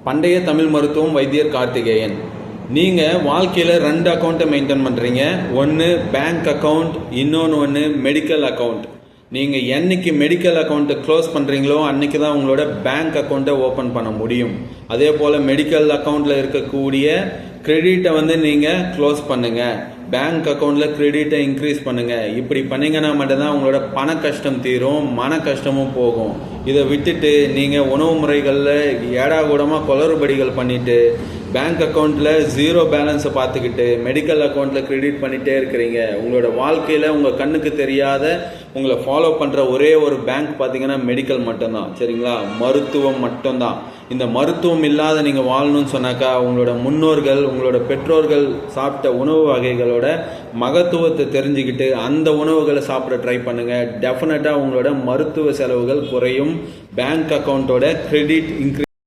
பண்டைய தமிழ் மருத்துவம் வைத்தியர் கார்த்திகேயன். நீங்கள் வாழ்க்கையில் 2 அக்கௌண்ட்டை மெயின்டைன் பண்ணுறீங்க. ஒன்று பேங்க் அக்கௌண்ட், இன்னொன்று மெடிக்கல் அக்கௌண்ட். நீங்கள் என்னைக்கு மெடிக்கல் அக்கௌண்ட்டை க்ளோஸ் பண்ணுறீங்களோ அன்றைக்கி தான் உங்களோட பேங்க் அக்கௌண்ட்டை ஓப்பன் பண்ண முடியும். அதே போல் மெடிக்கல் அக்கௌண்ட்டில் இருக்கக்கூடிய கிரெடிட்டை நீங்கள் க்ளோஸ் பண்ணுங்கள். பேங்க் அக்கௌண்ட்டில் கிரெடிட்டை இன்க்ரீஸ் பண்ணுங்கள். இப்படி பண்ணிங்கன்னா மட்டும்தான் உங்களோட பண கஷ்டம் தீரும், மன கஷ்டமும் போகும். இதை விட்டுட்டு நீங்கள் உணவு முறைகளில் ஏடாகூடமாக குளறுபடிகள் பண்ணிவிட்டு பேங்க் அக்கௌண்ட்டில் 0 பேலன்ஸை பார்த்துக்கிட்டு மெடிக்கல் அக்கௌண்ட்டில் கிரெடிட் பண்ணிகிட்டே இருக்கிறீங்க. உங்களோட வாழ்க்கையில் உங்கள் கண்ணுக்கு தெரியாத உங்களை ஃபாலோ பண்ணுற ஒரே ஒரு பேங்க் பார்த்தீங்கன்னா மெடிக்கல் மட்டும்தான். சரிங்களா? மருத்துவம் மட்டும்தான். இந்த மருத்துவம் இல்லாத நீங்கள் வாழணும்னு சொன்னாக்கா உங்களோட முன்னோர்கள், உங்களோட பெற்றோர்கள் சாப்பிட்ட உணவு வகைகளோட மகத்துவத்தை தெரிஞ்சுக்கிட்டு அந்த உணவுகளை சாப்பிட ட்ரை பண்ணுங்கள். டெஃபினட்டாக உங்களோட மருத்துவ செலவுகள் குறையும். Bank அக்கௌண்ட்டோட credit increase